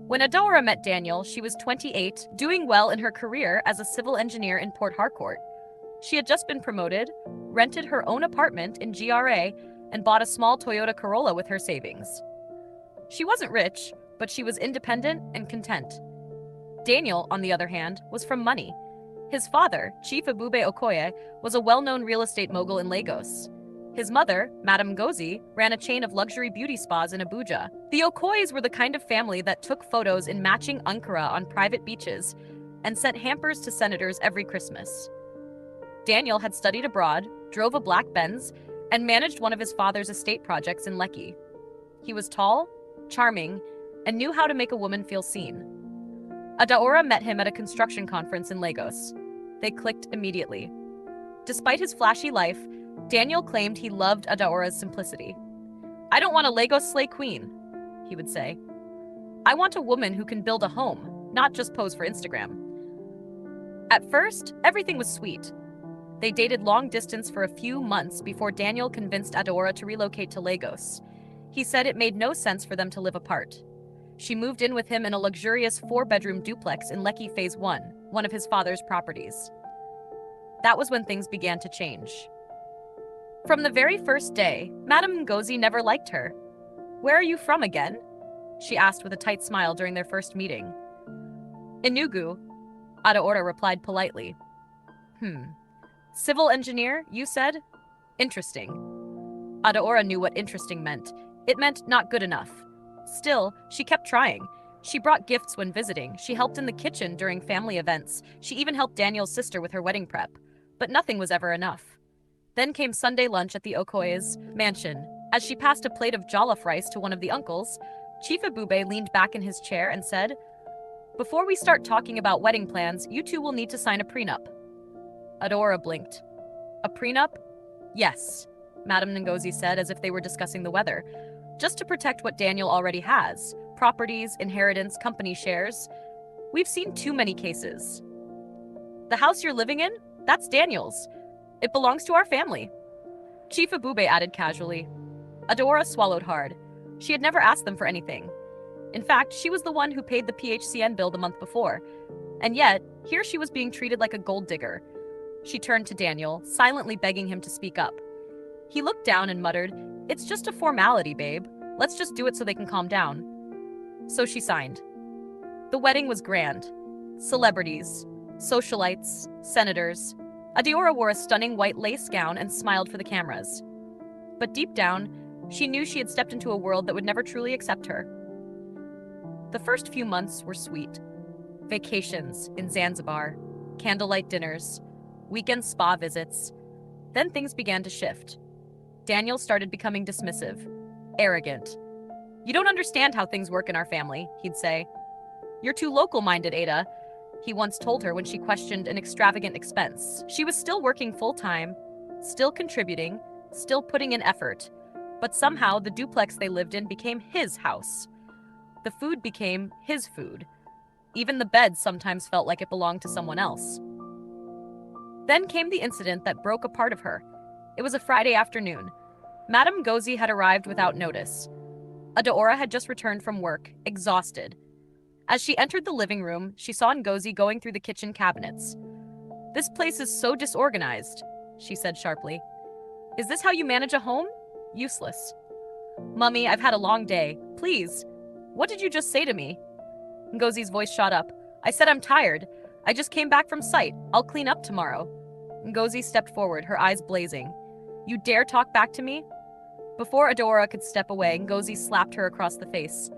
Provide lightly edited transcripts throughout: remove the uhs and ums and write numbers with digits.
When Adora met Daniel, she was 28, doing well in her career as a civil engineer in Port Harcourt. She had just been promoted, rented her own apartment in GRA, and bought a small Toyota Corolla with her savings. She wasn't rich, but she was independent and content. Daniel, on the other hand, was from money. His father, Chief Ebube Okoye, was a well-known real estate mogul in Lagos. His mother, Madame Ngozi, ran a chain of luxury beauty spas in Abuja. The Okoys were the kind of family that took photos in matching Ankara on private beaches and sent hampers to senators every Christmas. Daniel had studied abroad, drove a black Benz, and managed one of his father's estate projects in Lekki. He was tall, charming, and knew how to make a woman feel seen. Adaora met him at a construction conference in Lagos. They clicked immediately. Despite his flashy life, Daniel claimed he loved Adaora's simplicity. "I don't want a Lagos slay queen," he would say. "I want a woman who can build a home, not just pose for Instagram." At first, everything was sweet. They dated long distance for a few months before Daniel convinced Adaora to relocate to Lagos. He said it made no sense for them to live apart. She moved in with him in a luxurious 4-bedroom duplex in Lekki Phase 1, one of his father's properties. That was when things began to change. From the very first day, Madame Ngozi never liked her. "Where are you from again?" she asked with a tight smile during their first meeting. "Enugu," Adaora replied politely. "Civil engineer, you said? Interesting." Adaora knew what interesting meant. It meant not good enough. Still, she kept trying. She brought gifts when visiting. She helped in the kitchen during family events. She even helped Daniel's sister with her wedding prep. But nothing was ever enough. Then came Sunday lunch at the Okoy's mansion. As she passed a plate of jollof rice to one of the uncles, Chief Ebube leaned back in his chair and said, "Before we start talking about wedding plans, you two will need to sign a prenup." Adora blinked. "A prenup?" "Yes," Madame Ngozi said as if they were discussing the weather. "Just to protect what Daniel already has. Properties, inheritance, company shares. We've seen too many cases. The house you're living in? That's Daniel's. It belongs to our family." Chief Ebube added casually. Adora swallowed hard. She had never asked them for anything. In fact, she was the one who paid the PHCN bill the month before. And yet, here she was being treated like a gold digger. She turned to Daniel, silently begging him to speak up. He looked down and muttered, "It's just a formality, babe. Let's just do it so they can calm down." So she signed. The wedding was grand. Celebrities, socialites, senators. Adora wore a stunning white lace gown and smiled for the cameras. But deep down, she knew she had stepped into a world that would never truly accept her. The first few months were sweet. Vacations in Zanzibar, candlelight dinners, weekend spa visits. Then things began to shift. Daniel started becoming dismissive, arrogant. "You don't understand how things work in our family," he'd say. "You're too local-minded, Ada," he once told her when she questioned an extravagant expense. She was still working full-time, still contributing, still putting in effort. But somehow the duplex they lived in became his house. The food became his food. Even the bed sometimes felt like it belonged to someone else. Then came the incident that broke a part of her. It was a Friday afternoon. Madame Ngozi had arrived without notice. Adaora had just returned from work, exhausted. As she entered the living room, she saw Ngozi going through the kitchen cabinets. "This place is so disorganized," she said sharply. "Is this how you manage a home? Useless." "Mummy, I've had a long day. Please. What did you just say to me?" Ngozi's voice shot up. "I said I'm tired. I just came back from site. I'll clean up tomorrow." Ngozi stepped forward, her eyes blazing. "You dare talk back to me?" Before Adora could step away, Ngozi slapped her across the face.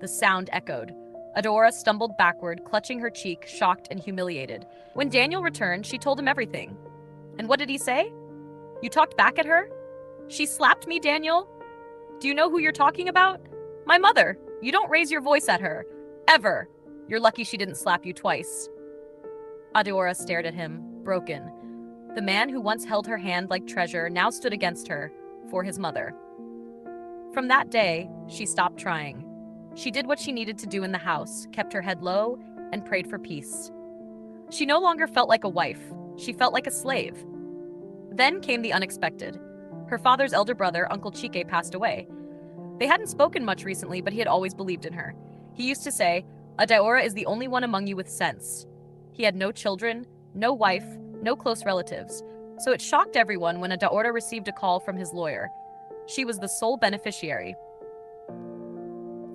The sound echoed. Adora stumbled backward, clutching her cheek, shocked and humiliated. When Daniel returned, she told him everything. "And what did he say?" "You talked back at her?" "She slapped me, Daniel." "Do you know who you're talking about?" "My mother. You don't raise your voice at her. Ever. You're lucky she didn't slap you twice." Adora stared at him, broken. The man who once held her hand like treasure now stood against her, for his mother. From that day, she stopped trying. She did what she needed to do in the house, kept her head low, and prayed for peace. She no longer felt like a wife. She felt like a slave. Then came the unexpected. Her father's elder brother, Uncle Chike, passed away. They hadn't spoken much recently, but he had always believed in her. He used to say, Adaora is the only one among you with sense. He had no children, no wife, no close relatives, so it shocked everyone when Adaora received a call from his lawyer. She was the sole beneficiary.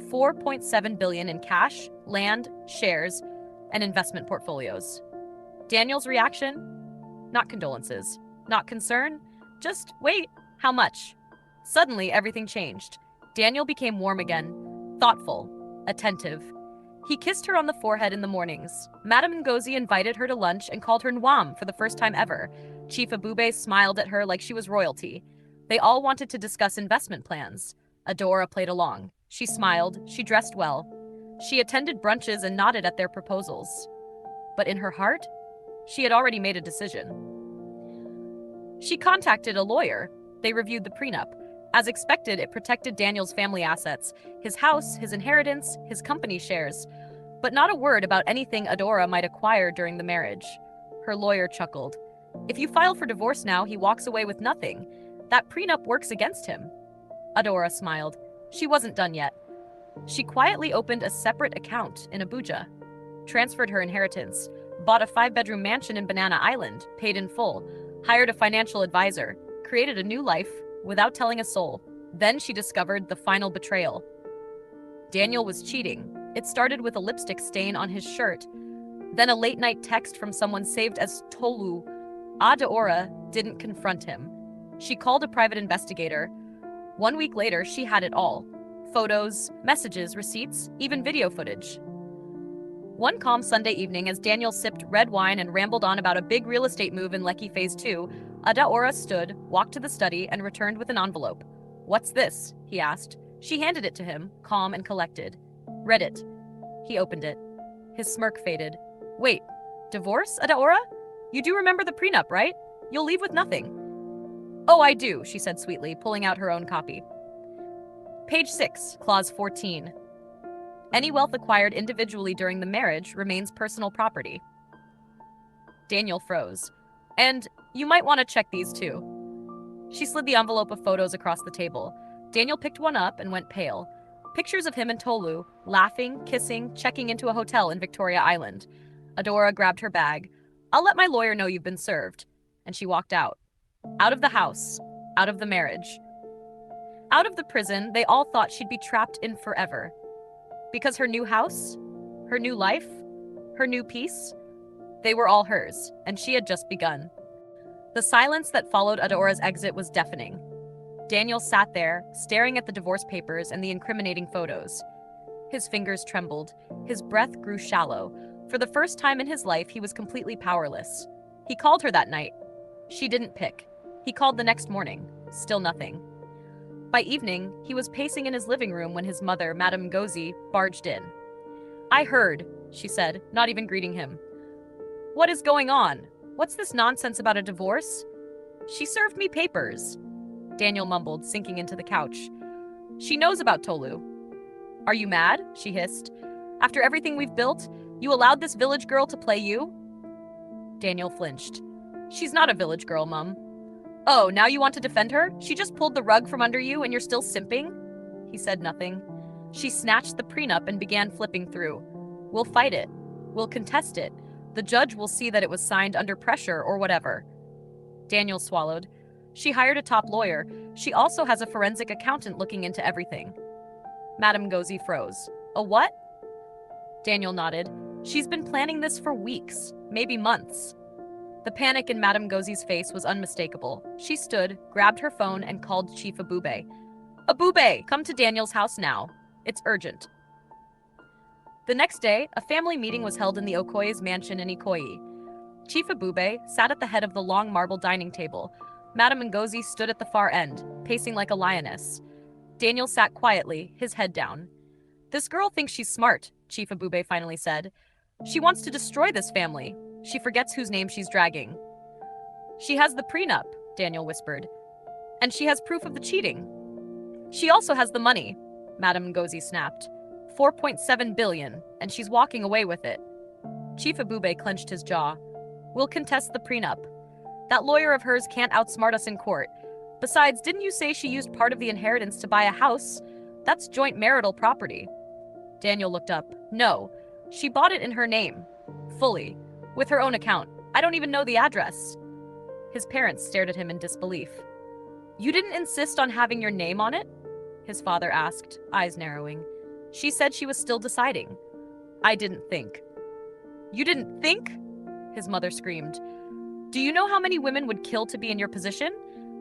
4.7 billion in cash, land, shares, and investment portfolios. Daniel's reaction? Not condolences. Not concern. Just, wait, how much? Suddenly, everything changed. Daniel became warm again, thoughtful, attentive. He kissed her on the forehead in the mornings. Madame Ngozi invited her to lunch and called her Nwam for the first time ever. Chief Ebube smiled at her like she was royalty. They all wanted to discuss investment plans. Adora played along. She smiled, she dressed well. She attended brunches and nodded at their proposals. But in her heart, she had already made a decision. She contacted a lawyer. They reviewed the prenup. As expected, it protected Daniel's family assets, his house, his inheritance, his company shares, but not a word about anything Adora might acquire during the marriage. Her lawyer chuckled. If you file for divorce now, he walks away with nothing. That prenup works against him. Adora smiled. She wasn't done yet. She quietly opened a separate account in Abuja, transferred her inheritance, bought a 5-bedroom mansion in Banana Island, paid in full, hired a financial advisor, created a new life without telling a soul. Then she discovered the final betrayal. Daniel was cheating. It started with a lipstick stain on his shirt, then a late-night text from someone saved as Tolu. Adaora didn't confront him. She called a private investigator. 1 week later, she had it all. Photos, messages, receipts, even video footage. One calm Sunday evening, as Daniel sipped red wine and rambled on about a big real estate move in Lekki Phase 2, Adaora stood, walked to the study, and returned with an envelope. "What's this?" he asked. She handed it to him, calm and collected. "Read it." He opened it. His smirk faded. "Wait, divorce, Adaora? You do remember the prenup, right? You'll leave with nothing." "Oh, I do," she said sweetly, pulling out her own copy. Page 6, Clause 14. Any wealth acquired individually during the marriage remains personal property. Daniel froze. "And you might want to check these too." She slid the envelope of photos across the table. Daniel picked one up and went pale. Pictures of him and Tolu, laughing, kissing, checking into a hotel in Victoria Island. Adora grabbed her bag. "I'll let my lawyer know you've been served." And she walked out. Out of the house. Out of the marriage. Out of the prison they all thought she'd be trapped in forever. Because her new house, her new life, her new peace, they were all hers, and she had just begun. The silence that followed Adora's exit was deafening. Daniel sat there, staring at the divorce papers and the incriminating photos. His fingers trembled. His breath grew shallow. For the first time in his life, he was completely powerless. He called her that night. She didn't pick. He called the next morning. Still nothing. By evening, he was pacing in his living room when his mother, Madame Ngozi, barged in. "I heard," she said, not even greeting him. "What is going on? What's this nonsense about a divorce?" "She served me papers," Daniel mumbled, sinking into the couch. "She knows about Tolu." "Are you mad?" she hissed. "After everything we've built, you allowed this village girl to play you?" Daniel flinched. "She's not a village girl, Mum." "Oh, now you want to defend her? She just pulled the rug from under you and you're still simping?" He said nothing. She snatched the prenup and began flipping through. "We'll fight it. We'll contest it. The judge will see that it was signed under pressure or whatever." Daniel swallowed. She hired a top lawyer. She also has a forensic accountant looking into everything. Madame Ngozi froze. "A what?" Daniel nodded. "She's been planning this for weeks, maybe months." The panic in Madame Ngozi's face was unmistakable. She stood, grabbed her phone, and called Chief Ebube. "Ebube, come to Daniel's house now. It's urgent." The next day, a family meeting was held in the Okoy's mansion in Ikoyi. Chief Ebube sat at the head of the long marble dining table. Madame Ngozi stood at the far end, pacing like a lioness. Daniel sat quietly, his head down. "This girl thinks she's smart," Chief Ebube finally said. "She wants to destroy this family. She forgets whose name she's dragging." "She has the prenup," Daniel whispered. "And she has proof of the cheating." "She also has the money," Madame Ngozi snapped. 4.7 billion, and she's walking away with it. Chief Ebube clenched his jaw. "We'll contest the prenup. That lawyer of hers can't outsmart us in court. Besides, didn't you say she used part of the inheritance to buy a house? That's joint marital property." Daniel looked up. No, she bought it in her name. Fully. With her own account. I don't even know the address. His parents stared at him in disbelief. You didn't insist on having your name on it? His father asked, eyes narrowing. She said she was still deciding. I didn't think. You didn't think? His mother screamed. Do you know how many women would kill to be in your position?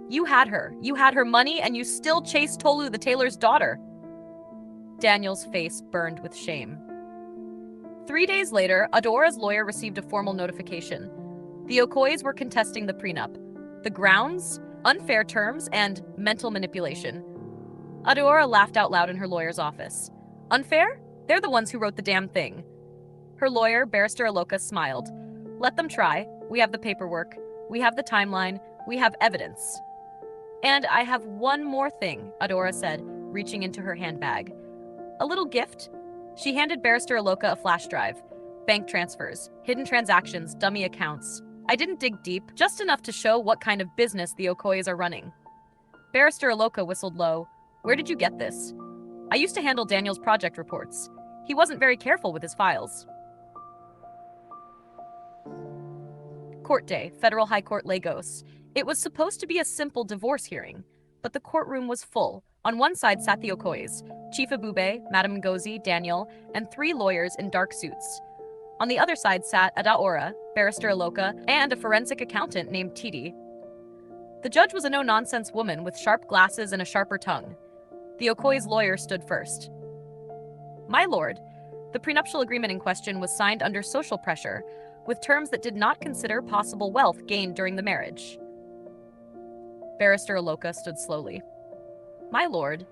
You had her. You had her money, and you still chased Tolu, the tailor's daughter. Daniel's face burned with shame. 3 days later, Adora's lawyer received a formal notification. The Okoys were contesting the prenup. The grounds? Unfair terms and mental manipulation. Adora laughed out loud in her lawyer's office. Unfair? They're the ones who wrote the damn thing. Her lawyer, Barrister Aloka, smiled. Let them try. We have the paperwork. We have the timeline. We have evidence. And I have one more thing, Adora said, reaching into her handbag. A little gift? She handed Barrister Aloka a flash drive. Bank transfers, hidden transactions, dummy accounts. I didn't dig deep, just enough to show what kind of business the Okoys are running. Barrister Aloka whistled low. Where did you get this? I used to handle Daniel's project reports. He wasn't very careful with his files. Court day, Federal High Court, Lagos. It was supposed to be a simple divorce hearing, but the courtroom was full. On one side sat the Okoys, Chief Ebube, Madam Ngozi, Daniel, and 3 lawyers in dark suits. On the other side sat Adaora, Barrister Aloka, and a forensic accountant named Titi. The judge was a no-nonsense woman with sharp glasses and a sharper tongue. The Okoy's lawyer stood first. My lord, the prenuptial agreement in question was signed under social pressure, with terms that did not consider possible wealth gained during the marriage. Barrister Aloka stood slowly. My lord,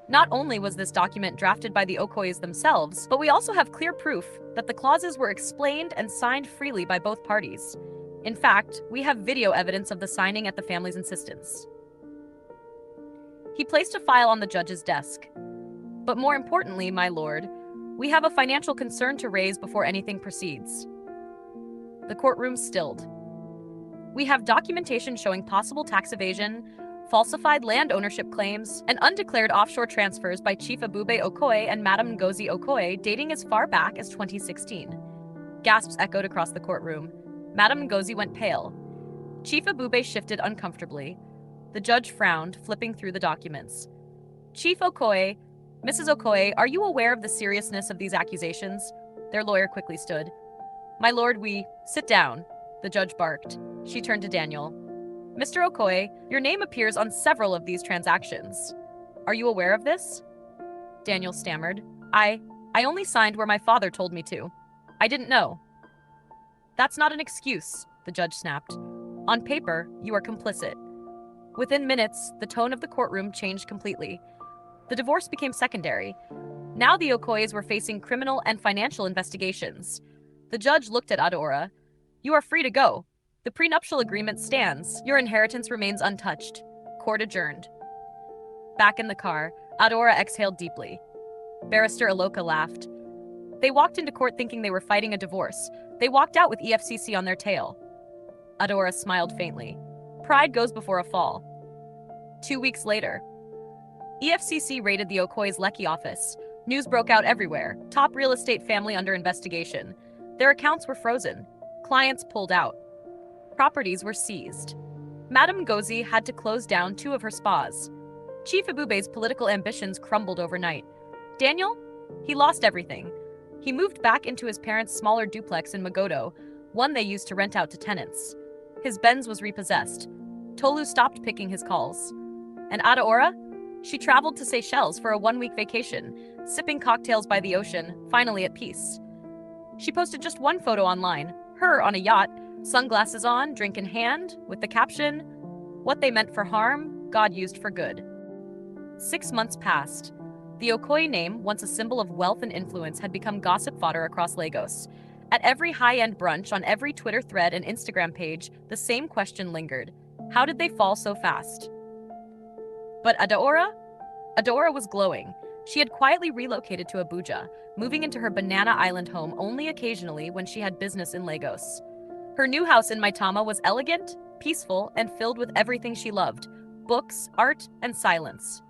not only was this document drafted by the Okoys themselves, but we also have clear proof that the clauses were explained and signed freely by both parties. In fact, we have video evidence of the signing at the family's insistence. He placed a file on the judge's desk. But more importantly, my lord, we have a financial concern to raise before anything proceeds. The courtroom stilled. We have documentation showing possible tax evasion, falsified land ownership claims, and undeclared offshore transfers by Chief Ebube Okoy and Madam Ngozi Okoy dating as far back as 2016. Gasps echoed across the courtroom. Madam Ngozi went pale. Chief Ebube shifted uncomfortably. The judge frowned, flipping through the documents. Chief Okoy, Mrs. Okoy, are you aware of the seriousness of these accusations? Their lawyer quickly stood. My lord, sit down, the judge barked. She turned to Daniel. Mr. Okoy, your name appears on several of these transactions. Are you aware of this? Daniel stammered. I only signed where my father told me to. I didn't know. That's not an excuse, the judge snapped. On paper, you are complicit. Within minutes, the tone of the courtroom changed completely. The divorce became secondary. Now the Okoys were facing criminal and financial investigations. The judge looked at Adora. You are free to go. The prenuptial agreement stands. Your inheritance remains untouched. Court adjourned. Back in the car, Adora exhaled deeply. Barrister Aloka laughed. They walked into court thinking they were fighting a divorce. They walked out with EFCC on their tail. Adora smiled faintly. Pride goes before a fall. 2 weeks later, EFCC raided the Okoy's Lekki office. News broke out everywhere. Top real estate family under investigation. Their accounts were frozen. Clients pulled out. Properties were seized. Madam Ngozi had to close down 2 of her spas. Chief Ebube's political ambitions crumbled overnight. Daniel? He lost everything. He moved back into his parents' smaller duplex in Magodo, one they used to rent out to tenants. His Benz was repossessed. Tolu stopped picking his calls. And Adaora? She traveled to Seychelles for a 1-week vacation, sipping cocktails by the ocean, finally at peace. She posted just one photo online, her on a yacht, sunglasses on, drink in hand, with the caption, "What they meant for harm, God used for good." 6 months passed. The Okoy name, once a symbol of wealth and influence, had become gossip fodder across Lagos. At every high-end brunch, on every Twitter thread and Instagram page, the same question lingered. How did they fall so fast? But Adaora? Adaora was glowing. She had quietly relocated to Abuja, moving into her Banana Island home only occasionally when she had business in Lagos. Her new house in Maitama was elegant, peaceful, and filled with everything she loved: books, art, and silence.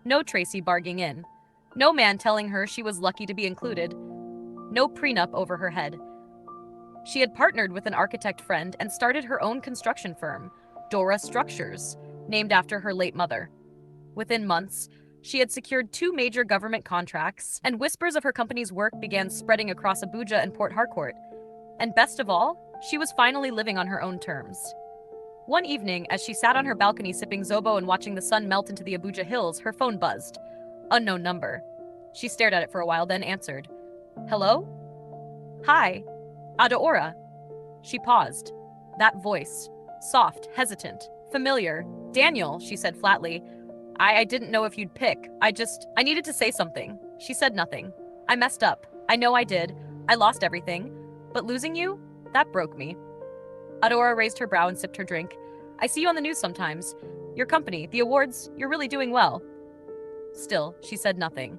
No Tracy barging in. No man telling her she was lucky to be included. No prenup over her head. She had partnered with an architect friend and started her own construction firm, Dora Structures, named after her late mother. Within months, she had secured 2 major government contracts, and whispers of her company's work began spreading across Abuja and Port Harcourt. And best of all, she was finally living on her own terms. One evening, as she sat on her balcony sipping zobo and watching the sun melt into the Abuja hills, her phone buzzed. Unknown number. She stared at it for a while, then answered. Hello? Hi. Adaora. She paused. That voice. Soft, hesitant, familiar. Daniel, she said flatly. I didn't know if you'd pick. I needed to say something. She said nothing. I messed up. I know I did. I lost everything. But losing you? That broke me. Adora raised her brow and sipped her drink. I see you on the news sometimes. Your company, the awards, you're really doing well. Still, she said nothing.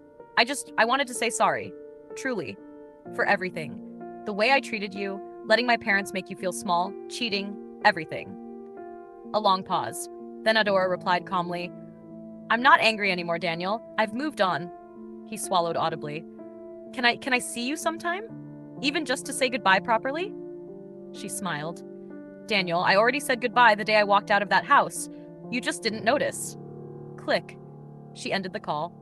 I wanted to say sorry. Truly. For everything. The way I treated you, letting my parents make you feel small, cheating, everything. A long pause. Then Adora replied calmly, I'm not angry anymore, Daniel. I've moved on. He swallowed audibly. Can I see you sometime? Even just to say goodbye properly? She smiled. Daniel, I already said goodbye the day I walked out of that house. You just didn't notice. Click. She ended the call.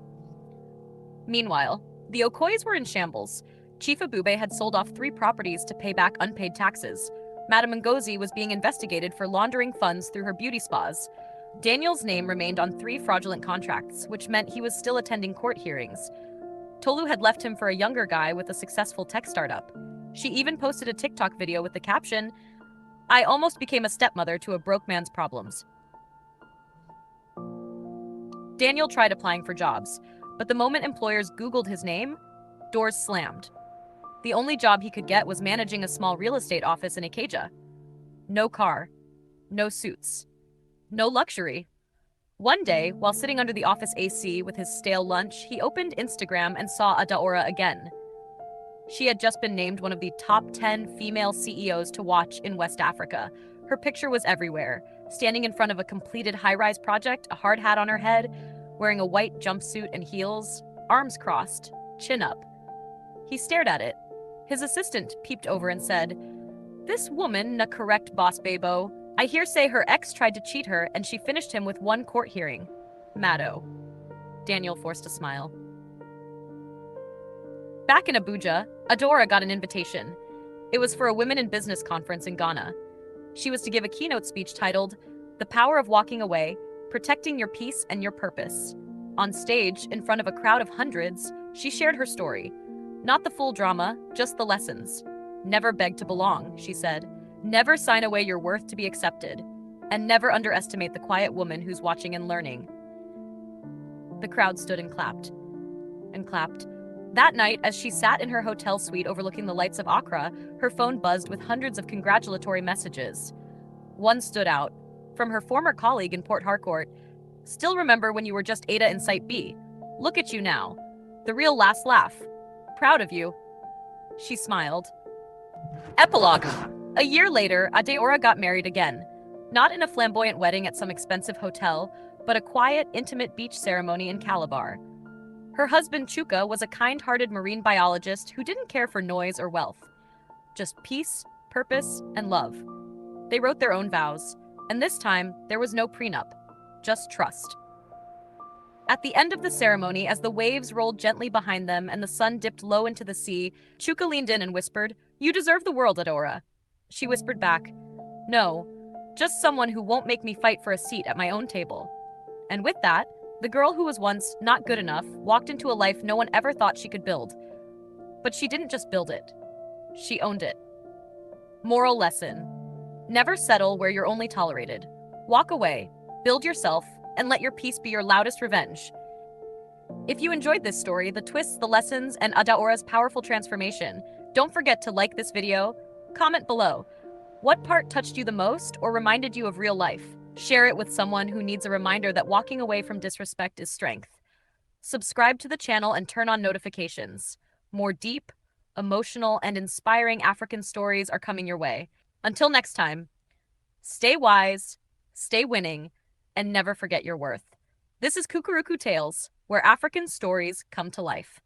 Meanwhile, the Okoys were in shambles. Chief Abube had sold off 3 properties to pay back unpaid taxes. Madame Ngozi was being investigated for laundering funds through her beauty spas. Daniel's name remained on 3 fraudulent contracts, which meant he was still attending court hearings. Tolu had left him for a younger guy with a successful tech startup. She even posted a TikTok video with the caption, I almost became a stepmother to a broke man's problems. Daniel tried applying for jobs, but the moment employers Googled his name, doors slammed. The only job he could get was managing a small real estate office in Ikeja. No car, no suits, no luxury. One day, while sitting under the office AC with his stale lunch, he opened Instagram and saw Adaora again. She had just been named one of the top 10 female CEOs to watch in West Africa. Her picture was everywhere, standing in front of a completed high-rise project, a hard hat on her head, wearing a white jumpsuit and heels, arms crossed, chin up. He stared at it. His assistant peeped over and said, This woman na correct boss babo. I hear say her ex tried to cheat her and she finished him with 1 court hearing. Maddo. Daniel forced a smile. Back in Abuja, Adora got an invitation. It was for a women in business conference in Ghana. She was to give a keynote speech titled, The Power of Walking Away, Protecting Your Peace and Your Purpose. On stage, in front of a crowd of hundreds, she shared her story. Not the full drama, just the lessons. Never beg to belong, she said. Never sign away your worth to be accepted. And never underestimate the quiet woman who's watching and learning. The crowd stood and clapped. And clapped. That night, as she sat in her hotel suite overlooking the lights of Accra, her phone buzzed with hundreds of congratulatory messages. One stood out. From her former colleague in Port Harcourt. Still remember when you were just Ada in Site B. Look at you now. The real last laugh. Proud of you. She smiled. Epilogue. A year later, Adeora got married again. Not in a flamboyant wedding at some expensive hotel, but a quiet, intimate beach ceremony in Calabar. Her husband, Chuka, was a kind-hearted marine biologist who didn't care for noise or wealth. Just peace, purpose, and love. They wrote their own vows, and this time, there was no prenup, just trust. At the end of the ceremony, as the waves rolled gently behind them and the sun dipped low into the sea, Chuka leaned in and whispered, You deserve the world, Adora. She whispered back, No, just someone who won't make me fight for a seat at my own table. And with that, the girl who was once not good enough walked into a life no one ever thought she could build. But she didn't just build it. She owned it. Moral lesson. Never settle where you're only tolerated. Walk away, build yourself, and let your peace be your loudest revenge. If you enjoyed this story, the twists, the lessons, and Adaora's powerful transformation, don't forget to like this video, comment below. What part touched you the most or reminded you of real life? Share it with someone who needs a reminder that walking away from disrespect is strength. Subscribe to the channel and turn on notifications. More deep, emotional, and inspiring African stories are coming your way. Until next time, stay wise, stay winning, and never forget your worth. This is Kukuruku Tales. where African stories come to life.